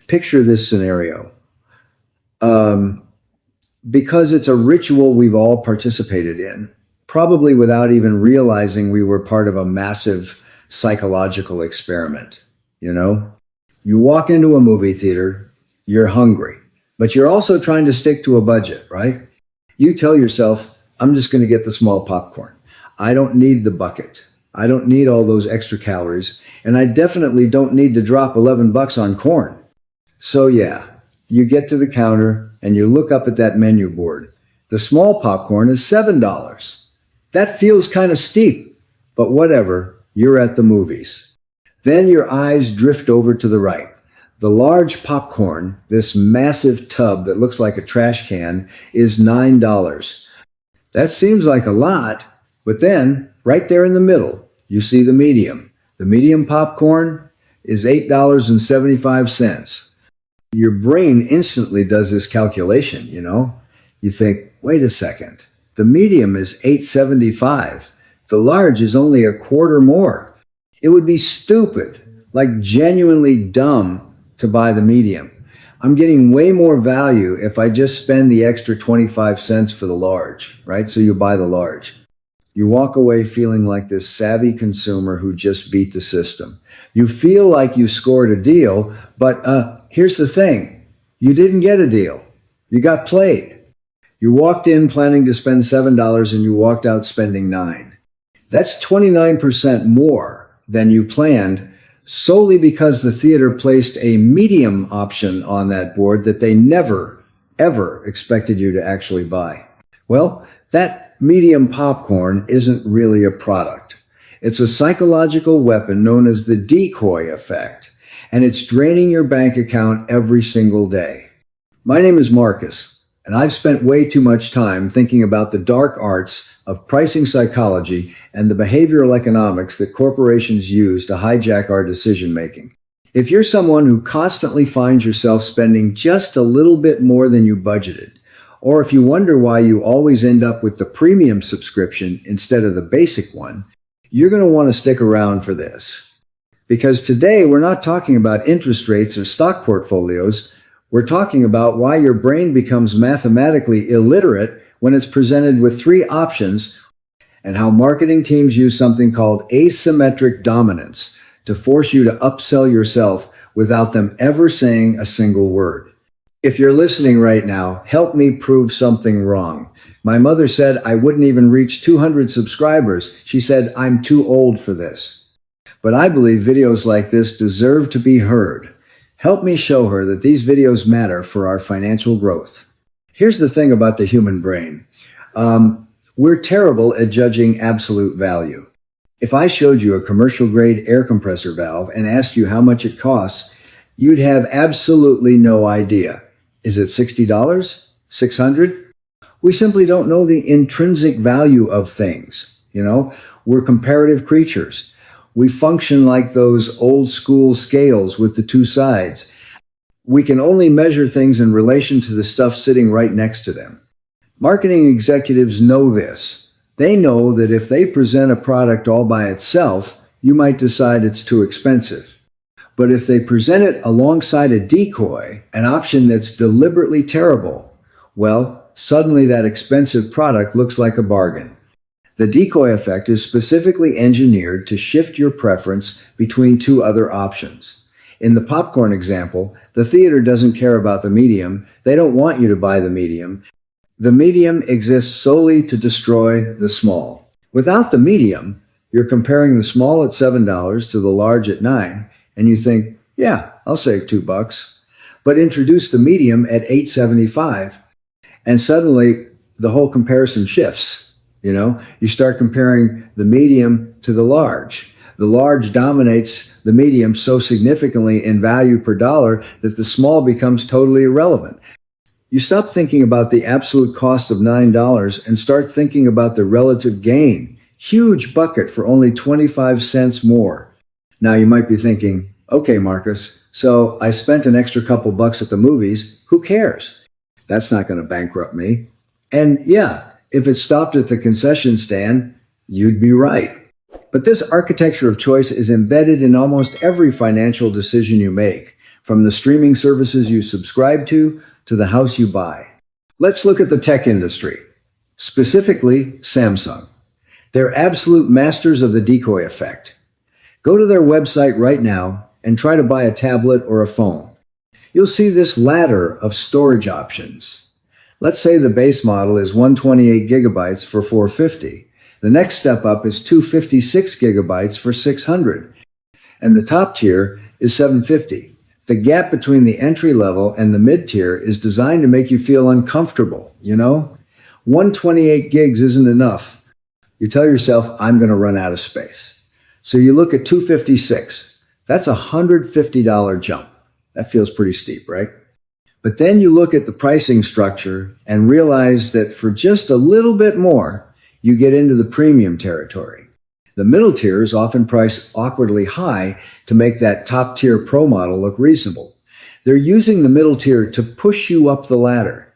Picture this scenario. Um, because it's a ritual we've all participated in, probably without even realizing we were part of a massive psychological experiment. You know, you walk into a movie theater, you're hungry, but you're also trying to stick to a budget, right? You tell yourself, I'm just going to get the small popcorn. I don't need the bucket. I don't need all those extra calories. And I definitely don't need to drop 11 bucks on corn. So yeah, you get to the counter and you look up at that menu board. The small popcorn is $7. That feels kind of steep, but whatever, you're at the movies. Then your eyes drift over to the right. The large popcorn, this massive tub that looks like a trash can, is $9. That seems like a lot, but then, right there in the middle, you see the medium. The medium popcorn is $8.75. Your brain instantly does this calculation, you know? You think, wait a second, the medium is $8.75. The large is only a quarter more. It would be stupid, like genuinely dumb, to buy the medium. I'm getting way more value if I just spend the extra 25 cents for the large, right? So you buy the large. You walk away feeling like this savvy consumer who just beat the system. You feel like you scored a deal, but here's the thing. You didn't get a deal. You got played. You walked in planning to spend $7 and you walked out spending $9. That's 29% more than you planned, solely because the theater placed a medium option on that board that they never, ever expected you to actually buy. Well, that medium popcorn isn't really a product. It's a psychological weapon known as the decoy effect, and it's draining your bank account every single day. My name is Marcus, and I've spent way too much time thinking about the dark arts of pricing psychology and the behavioral economics that corporations use to hijack our decision-making. If you're someone who constantly finds yourself spending just a little bit more than you budgeted, or if you wonder why you always end up with the premium subscription instead of the basic one, you're going to want to stick around for this. Because today we're not talking about interest rates or stock portfolios. We're talking about why your brain becomes mathematically illiterate when it's presented with three options, and how marketing teams use something called asymmetric dominance to force you to upsell yourself without them ever saying a single word. If you're listening right now, help me prove something wrong. My mother said I wouldn't even reach 200 subscribers. She said I'm too old for this. But I believe videos like this deserve to be heard. Help me show her that these videos matter for our financial growth. Here's the thing about the human brain. We're terrible at judging absolute value. If I showed you a commercial-grade air compressor valve and asked you how much it costs, you'd have absolutely no idea. Is it $60? $600? We simply don't know the intrinsic value of things. You know, we're comparative creatures. We function like those old-school scales with the two sides. We can only measure things in relation to the stuff sitting right next to them. Marketing executives know this. They know that if they present a product all by itself, you might decide it's too expensive. But if they present it alongside a decoy, an option that's deliberately terrible, well, suddenly that expensive product looks like a bargain. The decoy effect is specifically engineered to shift your preference between two other options. In the popcorn example, the theater doesn't care about the medium. They don't want you to buy the medium. The medium exists solely to destroy the small. Without the medium, you're comparing the small at $7 to the large at $9, and you think, yeah, I'll save $2. But introduce the medium at $8.75, and suddenly the whole comparison shifts. You know, you start comparing the medium to the large. The large dominates the medium so significantly in value per dollar that the small becomes totally irrelevant. You stop thinking about the absolute cost of $9 and start thinking about the relative gain. Huge bucket for only 25 cents more. Now you might be thinking, okay, Marcus, so I spent an extra couple bucks at the movies. Who cares? That's not going to bankrupt me. And yeah, if it stopped at the concession stand, you'd be right. But this architecture of choice is embedded in almost every financial decision you make. from the streaming services you subscribe to the house you buy. Let's look at the tech industry, specifically Samsung. They're absolute masters of the decoy effect. Go to their website right now and try to buy a tablet or a phone. You'll see this ladder of storage options. Let's say the base model is 128 gigabytes for $450. The next step up is 256 gigabytes for $600. And the top tier is $750. The gap between the entry level and the mid tier is designed to make you feel uncomfortable, 128 gigs isn't enough. You tell yourself, I'm going to run out of space. So you look at 256. That's a $150 jump. That feels pretty steep, right? But then you look at the pricing structure and realize that for just a little bit more, you get into the premium territory. The middle tier is often priced awkwardly high to make that top tier Pro model look reasonable. They're using the middle tier to push you up the ladder.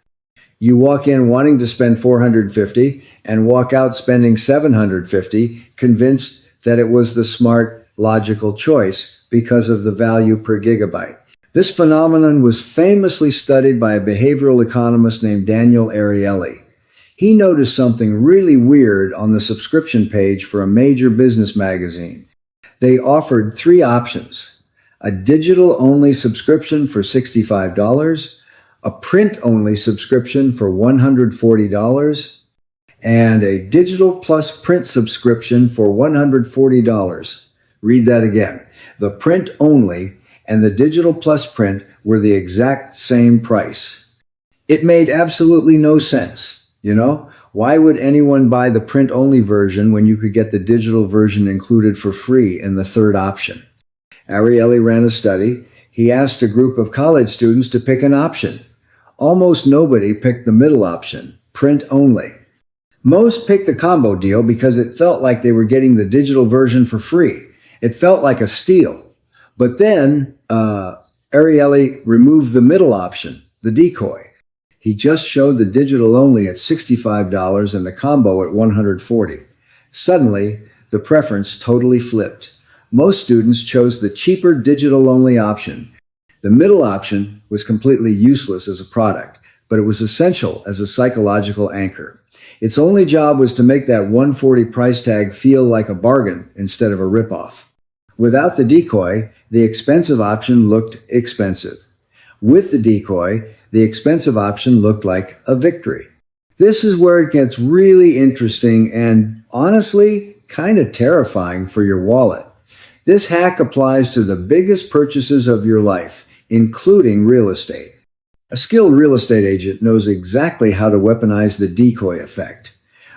You walk in wanting to spend $450 and walk out spending $750, convinced that it was the smart, logical choice because of the value per gigabyte. This phenomenon was famously studied by a behavioral economist named Daniel Ariely. He noticed something really weird on the subscription page for a major business magazine. They offered 3 options: a digital-only subscription for $65, a print-only subscription for $140, and a digital plus print subscription for $140. Read that again. The print-only and the digital plus print were the exact same price. It made absolutely no sense. Why would anyone buy the print-only version when you could get the digital version included for free in the third option? Ariely ran a study. He asked a group of college students to pick an option. Almost nobody picked the middle option, print-only. Most picked the combo deal because it felt like they were getting the digital version for free. It felt like a steal. But then Ariely removed the middle option, the decoy. He just showed the digital only at $65 and the combo at $140. Suddenly, the preference totally flipped. Most students chose the cheaper digital only option. The middle option was completely useless as a product, but it was essential as a psychological anchor. Its only job was to make that $140 price tag feel like a bargain instead of a ripoff. Without the decoy, the expensive option looked expensive. With the decoy, the expensive option looked like a victory. This is where it gets really interesting and, honestly, kind of terrifying for your wallet. This hack applies to the biggest purchases of your life, including real estate. A skilled real estate agent knows exactly how to weaponize the decoy effect.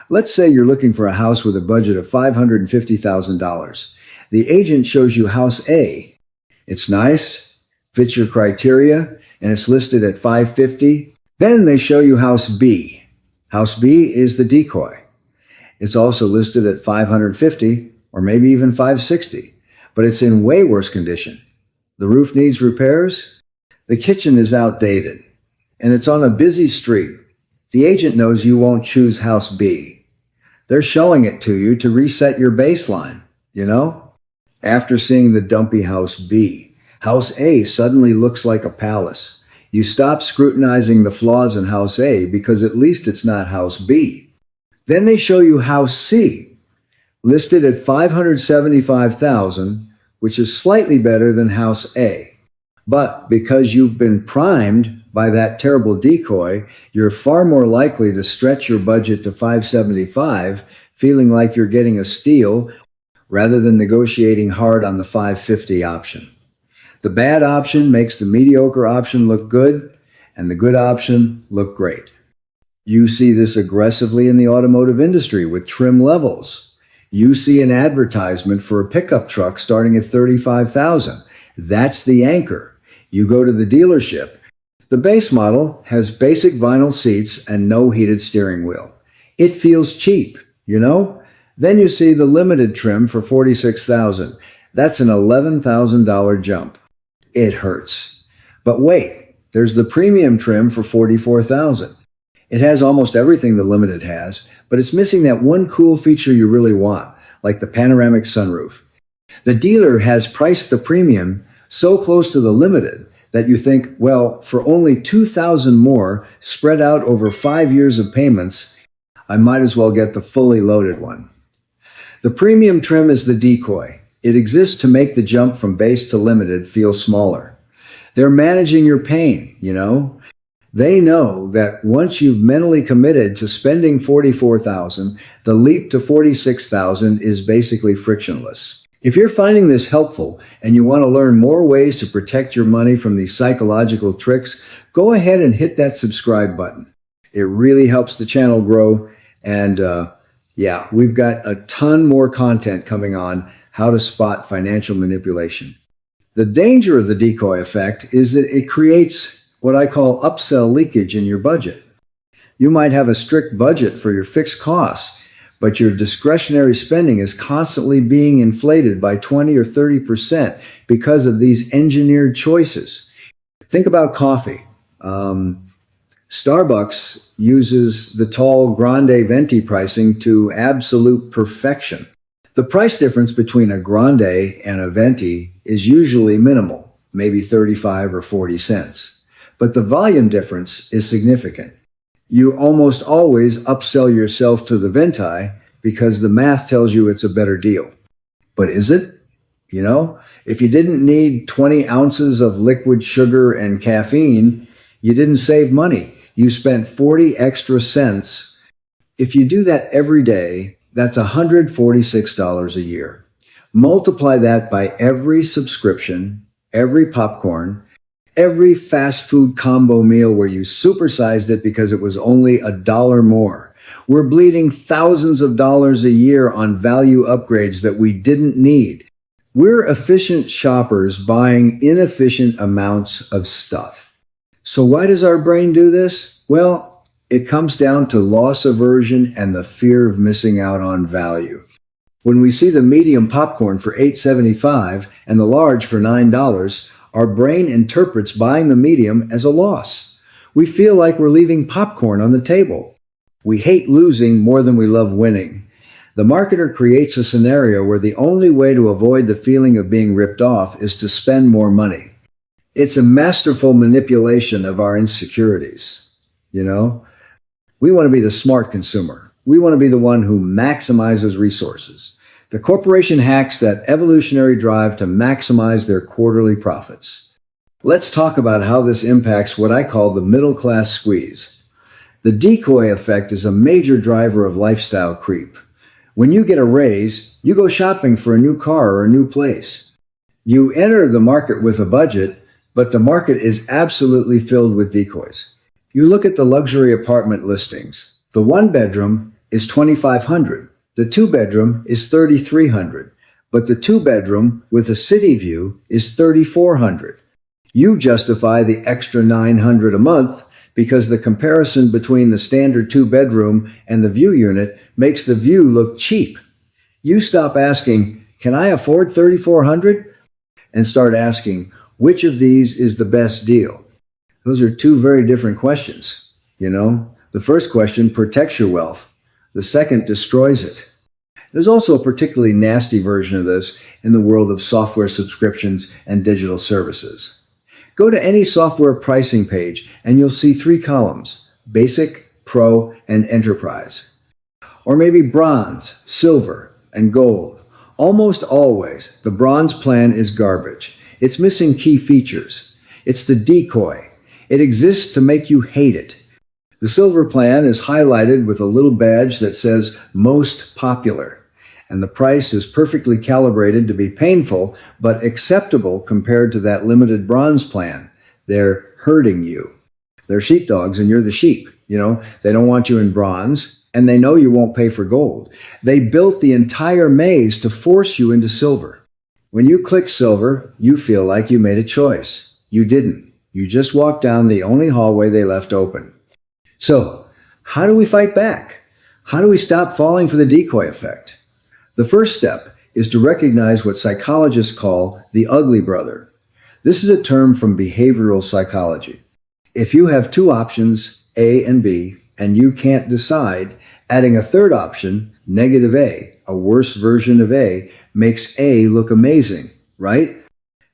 Let's say you're looking for a house with a budget of $550,000. The agent shows you House A. It's nice, fits your criteria, and it's listed at $550. Then they show you House B. House B is the decoy. It's also listed at $550 or maybe even $560, but it's in way worse condition. The roof needs repairs. The kitchen is outdated, and it's on a busy street. The agent knows you won't choose House B. They're showing it to you to reset your baseline, After seeing the dumpy House B, House A suddenly looks like a palace. You stop scrutinizing the flaws in House A because at least it's not House B. Then they show you House C, listed at $575,000, which is slightly better than House A. But because you've been primed by that terrible decoy, you're far more likely to stretch your budget to $575, feeling like you're getting a steal rather than negotiating hard on the $550 option. The bad option makes the mediocre option look good, and the good option look great. You see this aggressively in the automotive industry with trim levels. You see an advertisement for a pickup truck starting at $35,000. That's the anchor. You go to the dealership. The base model has basic vinyl seats and no heated steering wheel. It feels cheap, Then you see the limited trim for $46,000. That's an $11,000 jump. It hurts. But wait, there's the premium trim for $44,000. It has almost everything the limited has, but it's missing that one cool feature you really want, like the panoramic sunroof. The dealer has priced the premium so close to the limited that you think, well, for only 2,000 more spread out over 5 years of payments, I might as well get the fully loaded one. The premium trim is the decoy. It exists to make the jump from base to limited feel smaller. They're managing your pain, you know? They know that once you've mentally committed to spending 44,000, the leap to 46,000 is basically frictionless. If you're finding this helpful and you want to learn more ways to protect your money from these psychological tricks, go ahead and hit that subscribe button. It really helps the channel grow. And yeah, we've got a ton more content coming on how to spot financial manipulation. The danger of the decoy effect is that it creates what I call upsell leakage in your budget. You might have a strict budget for your fixed costs, but your discretionary spending is constantly being inflated by 20 or 30% because of these engineered choices. Think about coffee. Starbucks uses the tall grande venti pricing to absolute perfection. The price difference between a grande and a venti is usually minimal, maybe 35 or 40 cents. But the volume difference is significant. You almost always upsell yourself to the venti because the math tells you it's a better deal. But is it? You know, if you didn't need 20 ounces of liquid sugar and caffeine, you didn't save money. You spent 40 extra cents. If you do that every day, that's $146 a year. Multiply that by every subscription, every popcorn, every fast food combo meal where you supersized it because it was only $1 more. We're bleeding thousands of dollars a year on value upgrades that we didn't need. We're efficient shoppers buying inefficient amounts of stuff. So why does our brain do this? Well, it comes down to loss aversion and the fear of missing out on value. When we see the medium popcorn for $8.75 and the large for $9, our brain interprets buying the medium as a loss. We feel like we're leaving popcorn on the table. We hate losing more than we love winning. The marketer creates a scenario where the only way to avoid the feeling of being ripped off is to spend more money. It's a masterful manipulation of our insecurities. You know, we want to be the smart consumer. We want to be the one who maximizes resources. The corporation hacks that evolutionary drive to maximize their quarterly profits. Let's talk about how this impacts what I call the middle class squeeze. The decoy effect is a major driver of lifestyle creep. When you get a raise, you go shopping for a new car or a new place. You enter the market with a budget, but the market is absolutely filled with decoys. You look at the luxury apartment listings. The one bedroom is $2,500. The two bedroom is $3,300, but the two bedroom with a city view is $3,400. You justify the extra $900 a month because the comparison between the standard two bedroom and the view unit makes the view look cheap. You stop asking, can I afford $3,400? And start asking, which of these is the best deal? Those are two very different questions. You know, the first question protects your wealth. The second destroys it. There's also a particularly nasty version of this in the world of software subscriptions and digital services. Go to any software pricing page and you'll see 3 columns: Basic, Pro, and Enterprise. Or maybe Bronze, Silver, and Gold. Almost always, the Bronze plan is garbage. It's missing key features. It's the decoy. It exists to make you hate it. The Silver plan is highlighted with a little badge that says Most Popular, and the price is perfectly calibrated to be painful but acceptable compared to that limited Bronze plan. They're hurting you. They're sheepdogs and you're the sheep. You know, they don't want you in Bronze, and they know you won't pay for gold. They built the entire maze to force you into Silver. When you click Silver, you feel like you made a choice. You didn't. You just walked down the only hallway they left open. So, how do we fight back? How do we stop falling for the decoy effect? The first step is to recognize what psychologists call the ugly brother. This is a term from behavioral psychology. If you have 2 options, A and B, and you can't decide, adding a third option, negative a worse version of A, makes A look amazing, right?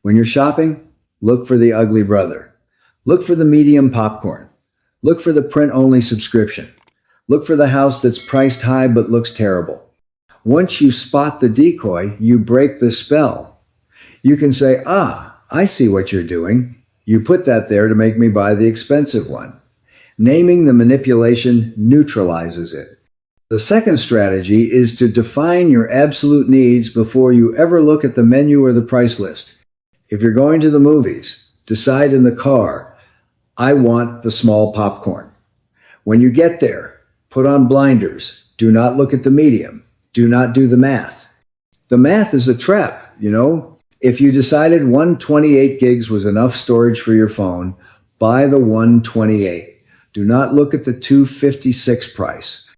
When you're shopping, Look for the ugly brother. Look for the medium popcorn. Look for the print-only subscription. Look for the house that's priced high but looks terrible. Once you spot the decoy, you break the spell. You can say, I see what you're doing. You put that there to make me buy the expensive one. Naming the manipulation neutralizes it. The second strategy is to define your absolute needs before you ever look at the menu or the price list. If you're going to the movies, decide in the car, I want the small popcorn. When you get there, put on blinders. Do not look at the medium. Do not do the math. The math is a trap, you know. If you decided 128 gigs was enough storage for your phone, buy the 128. Do not look at the 256 price.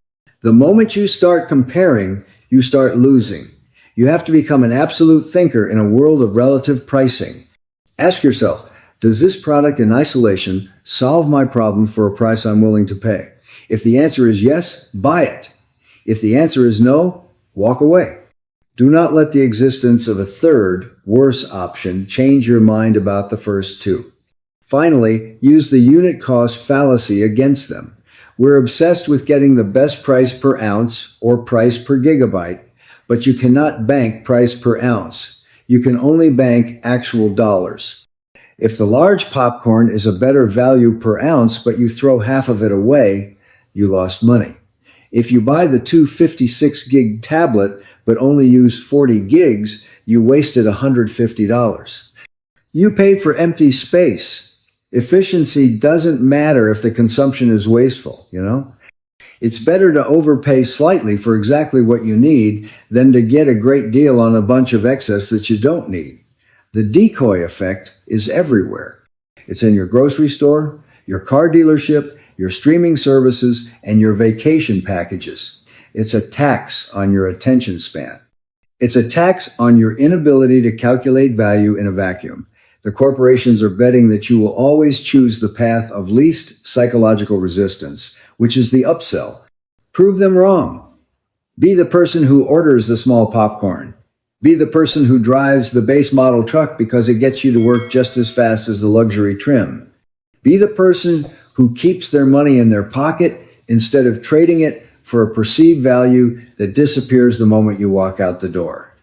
The moment you start comparing, you start losing. You have to become an absolute thinker in a world of relative pricing. Ask yourself, does this product in isolation solve my problem for a price I'm willing to pay? If the answer is yes, buy it. If the answer is no, walk away. Do not let the existence of a third, worse option change your mind about the first two. Finally, use the unit cost fallacy against them. We're obsessed with getting the best price per ounce or price per gigabyte, but you cannot bank price per ounce. You can only bank actual dollars. If the large popcorn is a better value per ounce, but you throw half of it away, you lost money. If you buy the 256 gig tablet, but only use 40 gigs, you wasted $150. You paid for empty space. Efficiency doesn't matter if the consumption is wasteful, you know? It's better to overpay slightly for exactly what you need than to get a great deal on a bunch of excess that you don't need. The decoy effect is everywhere. It's in your grocery store, your car dealership, your streaming services, and your vacation packages. It's a tax on your attention span. It's a tax on your inability to calculate value in a vacuum. The corporations are betting that you will always choose the path of least psychological resistance, which is the upsell. Prove them wrong. Be the person who orders the small popcorn. Be the person who drives the base model truck because it gets you to work just as fast as the luxury trim. Be the person who keeps their money in their pocket instead of trading it for a perceived value that disappears the moment you walk out the door.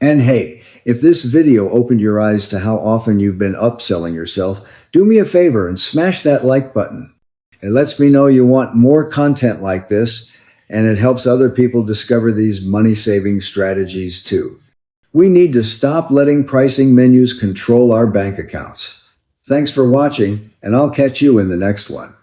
And hey, if this video opened your eyes to how often you've been upselling yourself, do me a favor and smash that like button. It lets me know you want more content like this, and it helps other people discover these money-saving strategies too. We need to stop letting pricing menus control our bank accounts. Thanks for watching, and I'll catch you in the next one.